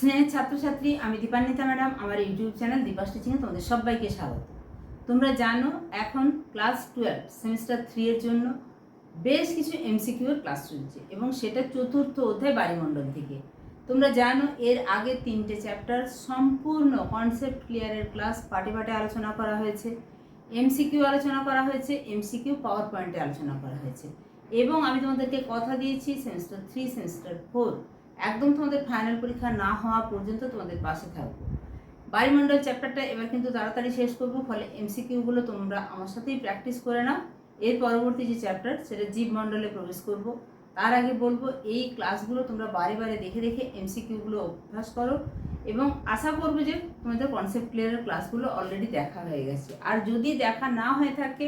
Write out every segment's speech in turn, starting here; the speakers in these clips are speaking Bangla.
স্নেহের ছাত্রছাত্রী, আমি দীপান্বিতা ম্যাডাম। আমার ইউটিউব চ্যানেল দীপাস টিচিংয়ে তোমাদের সবাইকে স্বাগত। তোমরা জানো এখন ক্লাস 12 সেমিস্টার 3 এর জন্য বেশ কিছু এমসিকিউর ক্লাস চলছে এবং সেটা চতুর্থ অধ্যায় বায়ুমণ্ডল থেকে। তোমরা জানো এর আগে 3টে চ্যাপ্টার সম্পূর্ণ কনসেপ্ট ক্লিয়ারের ক্লাস পার্টে পার্টে আলোচনা করা হয়েছে, এমসিকিউ আলোচনা করা হয়েছে, এমসিকিউ পাওয়ার পয়েন্টে আলোচনা করা হয়েছে এবং আমি তোমাদেরকে কথা দিয়েছি সেমিস্টার 3 সেমিস্টার 4 একদম তোমাদের ফাইনাল পরীক্ষা না হওয়া পর্যন্ত তোমাদের পাশে থাকবো। বায়ুমণ্ডল চ্যাপ্টারটা এবার কিন্তু তাড়াতাড়ি শেষ করবো, ফলে এমসিকিউগুলো তোমরা আমার সাথেই প্র্যাকটিস করে নাও। এর পরবর্তী যে চ্যাপ্টার সেটা জীবমণ্ডলে প্রবেশ করব। তার আগে বলবো এই ক্লাসগুলো তোমরা বারে বারে দেখে দেখে এমসিকিউগুলো অভ্যাস করো এবং আশা করবো যে তোমাদের কনসেপ্ট ক্লিয়ারের ক্লাসগুলো অলরেডি দেখা হয়ে গেছে। আর যদি দেখা না হয়ে থাকে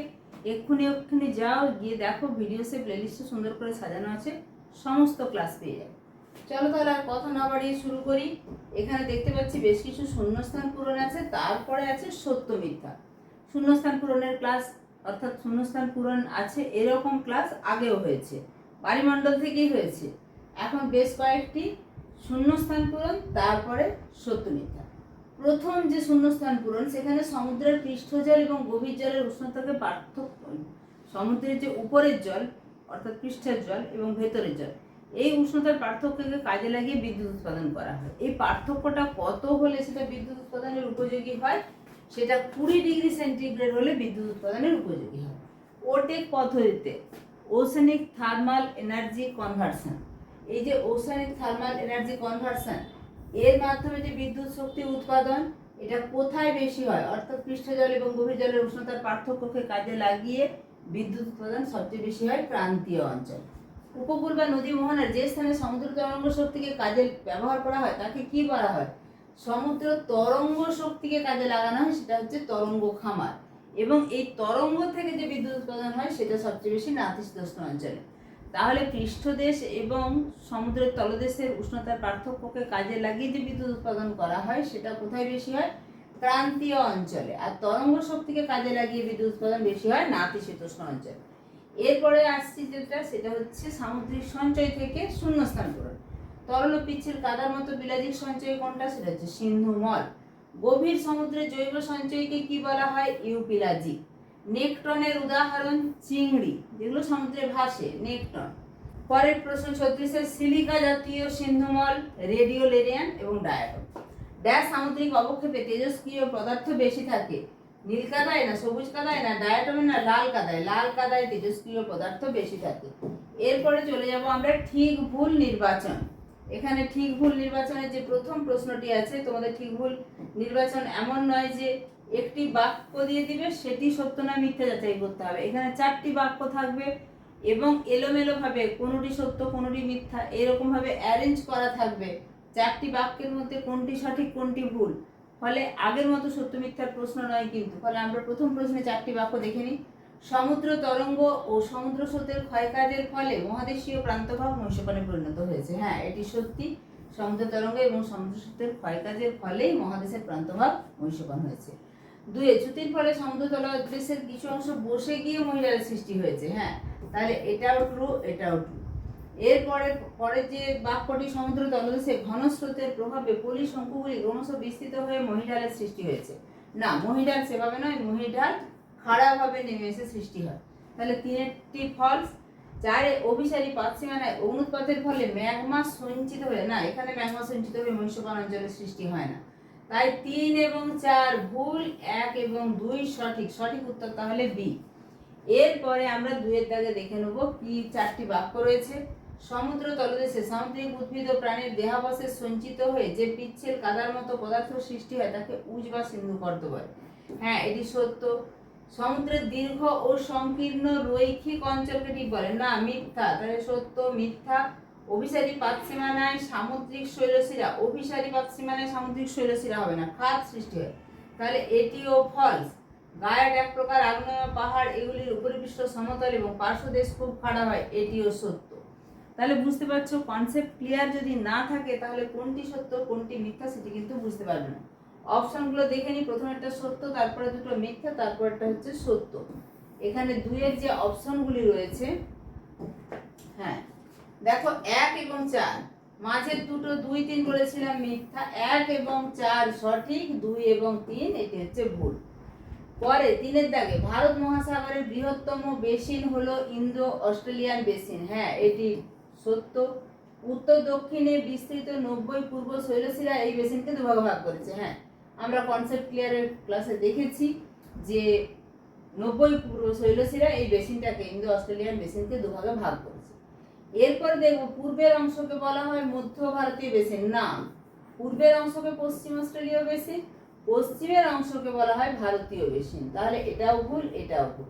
এক্ষুনি যাও, গিয়ে দেখো ভিডিওসে প্লেলিস্টে সুন্দর করে সাজানো আছে, সমস্ত ক্লাস পেয়ে যাবে। চলো তাহলে আর কথা না বাড়িয়ে শুরু করি। এখানে দেখতে পাচ্ছি বেশ কিছু শূন্যস্থান পূরণ আছে, তারপরে আছে সত্য মিথ্যা। শূন্যস্থান পূরণের ক্লাস অর্থাৎ শূন্যস্থান পূরণ আছে এরকম ক্লাস আগেও হয়েছে, বায়ুমণ্ডল থেকেই হয়েছে। এখন বেশ কয়েকটি শূন্যস্থান পূরণ, তারপরে সত্য মিথ্যা। প্রথম যে শূন্যস্থান পূরণ, সেখানে সমুদ্রের পৃষ্ঠজল এবং গভীর জলের উষ্ণতাকে পার্থক্য, সমুদ্রের যে উপরের জল অর্থাৎ পৃষ্ঠের জল এবং ভেতরের জল, এই উষ্ণতার পার্থক্যকে কাজে লাগিয়ে বিদ্যুৎ উৎপাদন করা হয়। এই পার্থক্যটা কত হলে সেটা বিদ্যুৎ উৎপাদনের উপযোগী হয়? সেটা 20 ডিগ্রি সেন্টিগ্রেড হলে বিদ্যুৎ উৎপাদনের উপযোগী হয়। ওটেক পদ্ধতিতে ওশেনিক থার্মাল এনার্জি কনভার্সন, এই যে ওশেনিক থার্মাল এনার্জি কনভার্সন, এর মাধ্যমে যে বিদ্যুৎ শক্তি উৎপাদন, এটা কোথায় বেশি হয়? অর্থাৎ পৃষ্ঠজল এবং গভীর জলের উষ্ণতার পার্থক্যকে কাজে লাগিয়ে বিদ্যুৎ উৎপাদন সবচেয়ে বেশি হয় ক্রান্তীয় অঞ্চল। উপকূল বা নদী মোহনার যে স্থানে সমুদ্র তরঙ্গ শক্তিকে কাজে ব্যবহার করা হয় তাকে কি বলা হয়? সমুদ্র তরঙ্গ শক্তিকে কাজে লাগানো হয়, সেটা হচ্ছে তরঙ্গ খামার। এবং এই তরঙ্গ থেকে যে বিদ্যুৎ উৎপাদন হয় সেটা সবচেয়ে বেশি নাতিশীতোষ্ণ অঞ্চলে। তাহলে পৃষ্ঠদেশ এবং সমুদ্রের তলদেশের উষ্ণতার পার্থক্যকে কাজে লাগিয়ে যে বিদ্যুৎ উৎপাদন করা হয় সেটা কোথায় বেশি হয়? ক্রান্তীয় অঞ্চলে। আর তরঙ্গ শক্তিকে কাজে লাগিয়ে বিদ্যুৎ উৎপাদন বেশি হয় নাতিশীতোষ্ণ অঞ্চলে। এরপরে আসছি যেটা, সেটা হচ্ছে সামুদ্রিক সঞ্চয় থেকে শূন্যস্থান পূরণ। তরল পিচ্ছিল কাদার মতো বিলাজিক সঞ্চয় কোনটা? সেটা হচ্ছে সিন্ধুমল। গভীর সমুদ্রের জৈব সঞ্চয়কে কি বলা হয়? ইউপিলাজিক। নেকটনের উদাহরণ চিংড়ি, যেগুলো সমুদ্রে ভাসে, নেকটন। পরের প্রশ্ন 36-এর সিলিকা জাতীয় সিন্ধুমল রেডিওলেরিয়ান এবং ডায়াটম। ড্যাশ সামুদ্রিক অবক্ষেপে তেজস্ক্রিয় পদার্থ বেশি থাকে? নীল কাদায় না সবুজ কাদায় না ডায়াটমে না লাল কাদায়? লাল কাদায় তেজস্ক্রিয় পদার্থ বেশি থাকে। এরপরে চলে যাব আমরা ঠিক ভুল নির্বাচন। এখানে ঠিক ভুল নির্বাচনের যে প্রথম প্রশ্নটি আছে, তোমাদের ঠিক ভুল নির্বাচন এমন নয় যে একটি বাক্য দিয়ে দিবে সেটি সত্য না মিথ্যা যাচাই করতে হবে। এখানে 4টি বাক্য থাকবে এবং এলোমেলো ভাবে কোনোটি সত্য কোনোটি মিথ্যা এরকম ভাবে অ্যারেঞ্জ করা থাকবে। 4টি বাক্যের মধ্যে কোনটি সঠিক কোনটি ভুল, ফলে আগের মতো সত্য মিথ্যার প্রশ্ন নয় কিন্তু। ফলে আমরা প্রথম প্রশ্নে 4টি বাক্য দেখে নিই। সমুদ্র তরঙ্গ ও সমুদ্র স্রোতের ক্ষয়কাজের ফলে মহাদেশীয় প্রান্তভাগ মহীসোপানে পরিণত হয়েছে। হ্যাঁ, এটি সত্যি। সমুদ্র তরঙ্গ এবং সমুদ্র স্রোতের ক্ষয়কাজের ফলেই মহাদেশের প্রান্তভাগ মহীসোপান হয়েছে। 2 চ্যুতির ফলে সমুদ্র তলদেশের কিছু অংশ বসে গিয়ে মহিলার সৃষ্টি হয়েছে। হ্যাঁ, তাহলে এটাও ট্রু, এটাও ট্রু। পরের যে বাক্যটি, সমুদ্র তলদেশে ঘন স্রোতের প্রভাবে পলি শঙ্কুগুলি ক্রমশ বিস্তৃত হয়ে মহিডালের সৃষ্টি হয়েছে। না, মহিডাল সেভাবে নয়, মহিডাল খাড়াভাবে নেমে এসে সৃষ্টি হয়। তাহলে 3টি ফলস। 4 অভিসারী পাতসীমানায় অগ্নুৎপাতের ফলে ম্যাগমা সঞ্চিত হয়ে, না, এখানে ম্যাগমা সঞ্চিত হয়ে মহীসোপান অঞ্চলের সৃষ্টি হয় না। তাই 3 এবং 4 ভুল, 1 এবং 2 সঠিক। সঠিক উত্তর তাহলে বি। এরপরে আমরা 2-এর দাগে দেখে নেব কি 4টি বাক্য রয়েছে। সমুদ্র তলদেশে সামুদ্রিক উদ্ভিদ ও প্রাণীর দেহাবশেষ সঞ্চিত হয়ে যে পিচ্ছিল কাদার মতো পদার্থ সৃষ্টি হয় তাকে উজ বা সিন্ধু গর্ত বলে। হ্যাঁ, এটি সত্য। সমুদ্রের দীর্ঘ ও সংকীর্ণ রৈখিক অঞ্চলকে ঠিক বলে। না, মিথ্যা। তাহলে সত্য মিথ্যা। অভিসারী পাতসীমানায় সামুদ্রিক শৈলশিরা, অভিসারী পাতসীমানায় সামুদ্রিক শৈলশিরা হবে না, খাদ সৃষ্টি হয়। তাহলে এটিও ফলস। গায়াট এক প্রকার আগ্নেয় পাহাড়, এগুলির উপরিপৃষ্ঠ সমতল এবং পার্শ্বদেশ খুব খাড়া হয়, এটিও সত্য। তাহলে বুঝতে পারছো, কনসেপ্ট ক্লিয়ার যদি না থাকে তাহলে কোনটি সত্য কোনটি মিথ্যা সেটি কিন্তু বুঝতে পারবে না। অপশনগুলো দেখে নিই। প্রথমেরটা সত্য, তারপরে দুটো মিথ্যা, তারপরটা হচ্ছে সত্য। এখানে 2-এর যে অপশনগুলি রয়েছে, হ্যাঁ দেখো 1 এবং 4 মাঝের দুটো 2, 3 বলেছিলাম মিথ্যা, 1 এবং 4 সঠিক, 2 এবং 3 এটি হচ্ছে ভুল। পরে 3-এর দাগে ভারত মহাসাগরের বৃহত্তম বেসিন হলো ইন্দো অস্ট্রেলিয়ান বেসিন, হ্যাঁ এটি সত্য। উত্তর দক্ষিণে বিস্তৃত 90 পূর্ব শৈলশিরা এই বেসিনকে দুভাগে ভাগ করেছে, হ্যাঁ আমরা কনসেপ্ট ক্লিয়ারের ক্লাসে দেখেছি যে 90 পূর্ব শৈলশিরা এই বেসিনটাকে ইন্দো অস্ট্রেলিয়ান বেসিনকে দুভাগে ভাগ করেছে। এরপর দেখব পূর্বের অংশকে বলা হয় মধ্য ভারতীয় বেসিন, না পূর্বের অংশকে পশ্চিম অস্ট্রেলীয় বেসিন, পশ্চিমের অংশকে বলা হয় ভারতীয় বেসিন। তাহলে এটাও ভুল, এটাও ভুল।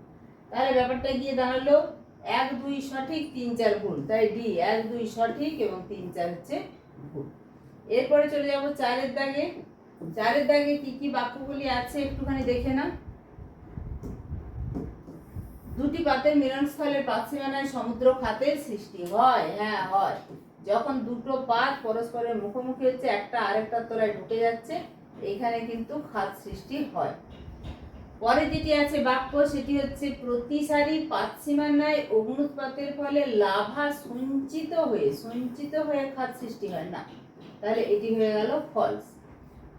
তাহলে ব্যাপারটা গিয়ে দাঁড়ালো 1, 2 সঠিক, 3, 4 ভুল। তাই ডি 1, 2 সঠিক এবং 3, 4 হচ্ছে ভুল। এরপরে চলে যাব 4-এর দাগে। 4-এর দাগে কি কি বাক্যগুলি আছে একটুখানি দেখে না। দুটি পাতের মিলনস্থলের পাতসীমানায় সমুদ্র খাতের সৃষ্টি হয়, হ্যাঁ হয়। যখন দুটো পাত পরস্পরের মুখোমুখি হচ্ছে, একটা আরেকটার তলায় ঢুকে যাচ্ছে, এখানে কিন্তু খাত সৃষ্টি হয়। পরে যেটি আছে বাক্য সেটি হচ্ছে প্রতি সারি পাতসীমানায় অগ্নুৎপাতের ফলে লাভা সঞ্চিত হয়ে খাত সৃষ্টি হয় না, তাহলে এটি হয়ে গেল ফলস।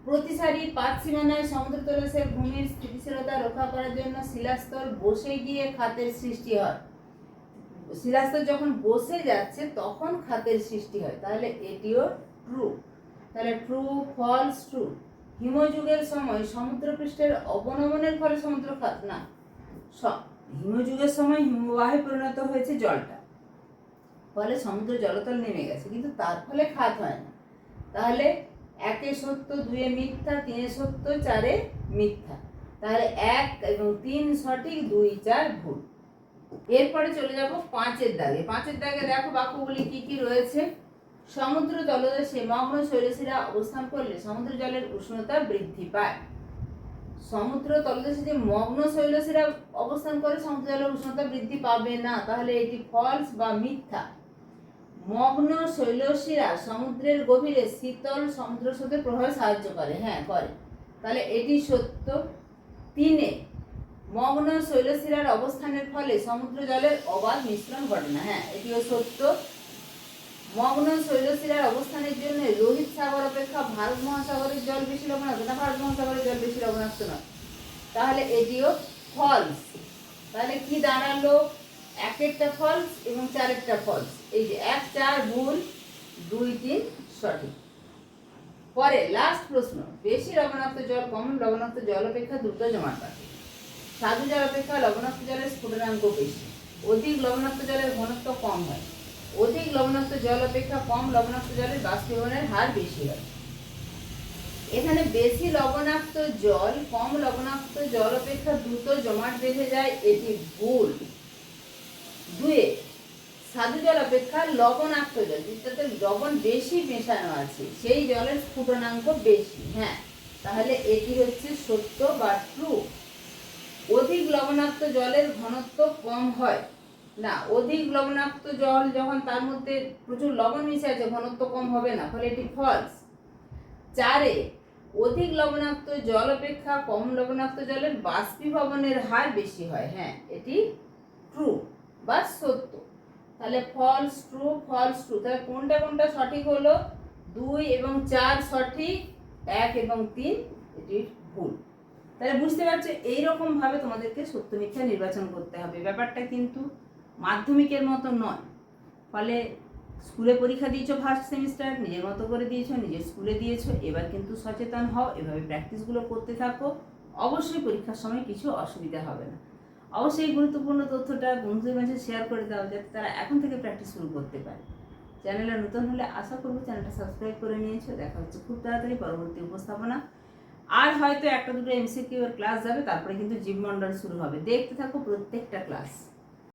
প্রতি সারি পাতসীমানায় সমুদ্র তলদেশের ভূমির স্থিতিশীলতা রক্ষা করার জন্য শিলাস্তর বসে গিয়ে খাতের সৃষ্টি হয়। শিলাস্তর যখন বসে যাচ্ছে তখন খাতের সৃষ্টি হয়, তাহলে এটিও ট্রু। তাহলে ট্রু, ফলস, ট্রু। হিমযুগের সময় সমুদ্রপৃষ্ঠের অবনমনের ফলে সমুদ্র খাত, না হিমযুগের সময় হিমবাহে পরিণত হয়েছে জলটা, ফলে সমুদ্র জলতল নেমে গেছে, কিন্তু তার ফলে খাত হয় না। তাহলে 1-এ সত্য, 2-এ মিথ্যা, 3-এ সত্য, 4-এ মিথ্যা। তাহলে 1 এবং 3 সঠিক, 2, 4 ভুল। এরপরে চলে যাব 5-এর দাগে। 5-এর দাগে দেখো বাক্যগুলি কি কি রয়েছে। সমুদ্র তলদেশে মগ্ন শৈলশিরা অবস্থান করলে সমুদ্র জলের উষ্ণতা বৃদ্ধি পায়। সমুদ্র তলদেশে যে মগ্ন শৈলশিরা অবস্থান করে সমুদ্র জলের উষ্ণতা বৃদ্ধি পাবে না, তাহলে এটি ফলস বা মিথ্যা। মগ্ন শৈলশিরা সমুদ্রের গভীরে শীতল সমুদ্র স্রোতের প্রভাবে সাহায্য করে, হ্যাঁ করে, তাহলে এটি সত্য। 3-এ মগ্ন শৈলশিরার অবস্থানের ফলে সমুদ্র জলের অবাধ মিশ্রণ ঘটে না, হ্যাঁ এটিও সত্য। মগ্ন শৈলশিরার অবস্থানের জন্য লোহিত সাগর অপেক্ষা ভারত মহাসাগরের জল বেশি লবণাক্ত, না ভারত মহাসাগরের জল বেশি লবণাক্ত নয়, তাহলে এটিও ফলস। তাহলে কি দাঁড়ালো 1-এরটা ফলস এবং 4-এরটা ফলস। এই যে 1, 4 ভুল, 2, 3 সঠিক। পরে লাস্ট প্রশ্ন, বেশি লবণাক্ত জল কম লবণাক্ত জল অপেক্ষা দ্রুত জমাট বাঁধে। স্বাদু জল অপেক্ষা লবণাক্ত জলের স্ফুটনাঙ্ক বেশি। অধিক লবণাক্ত জলের ঘনত্ব কম হয়। অধিক লবণাক্ত জল অপেক্ষা কম লবণাক্ত জলের বাষ্পীভবনের হার বেশি হয়। এখানে বেশি লবণাক্ত জল কম লবণাক্ত জল অপেক্ষা দ্রুত জমাট বেঁধে যায়, এটি ভুল। 2-এ স্বাদু জল অপেক্ষা লবণাক্ত জল, যেটাতে লবণ বেশি মেশানো আছে, সেই জলের স্ফুটনাঙ্ক বেশি, হ্যাঁ তাহলে এটি হচ্ছে সত্য বা ট্রু। অধিক লবণাক্ত জলের ঘনত্ব কম হয়, না অধিক লবণাক্ত জল যখন তার মধ্যে প্রচুর লবণ মিশে আছে ঘনত্ব কম হবে না, ফলে এটি ফলস। 4-এ অধিক লবণাক্ত জল অপেক্ষা কম লবণাক্ত জলের বাষ্পীভবনের হার বেশি হয়, হ্যাঁ এটি ট্রু বা সত্য। তাহলে ফলস, ট্রু, ফলস, ট্রু। তাহলে কোনটা কোনটা সঠিক হলো? 2 এবং 4 সঠিক, 1 এবং 3 এটি ভুল। তাহলে বুঝতে পারছো এইরকম ভাবে তোমাদেরকে সত্য মিথ্যা নির্বাচন করতে হবে। ব্যাপারটা কিন্তু মাধ্যমিকের মতো নয়। ফলে স্কুলে পরীক্ষা দিয়েছো ফার্স্ট সেমিস্টার, নিজের মতো করে দিয়েছো, নিজের স্কুলে দিয়েছো, এবার কিন্তু সচেতন হও, এভাবে প্র্যাকটিসগুলো করতে থাকো, অবশ্যই পরীক্ষার সময় কিছু অসুবিধা হবে না। অবশ্যই গুরুত্বপূর্ণ তথ্যটা বন্ধুদের মাঝে শেয়ার করে দাও, যাতে তারা এখন থেকে প্র্যাকটিস শুরু করতে পারে। চ্যানেলে নতুন হলে আশা করবো চ্যানেলটা সাবস্ক্রাইব করে নিয়েছো। দেখা হচ্ছে খুব তাড়াতাড়ি পরবর্তী উপস্থাপনা। আর হয়তো 1-2 এমসিকিউ এর ক্লাস যাবে, তারপরে কিন্তু জীবমণ্ডল শুরু হবে। দেখতে থাকো প্রত্যেকটা ক্লাস।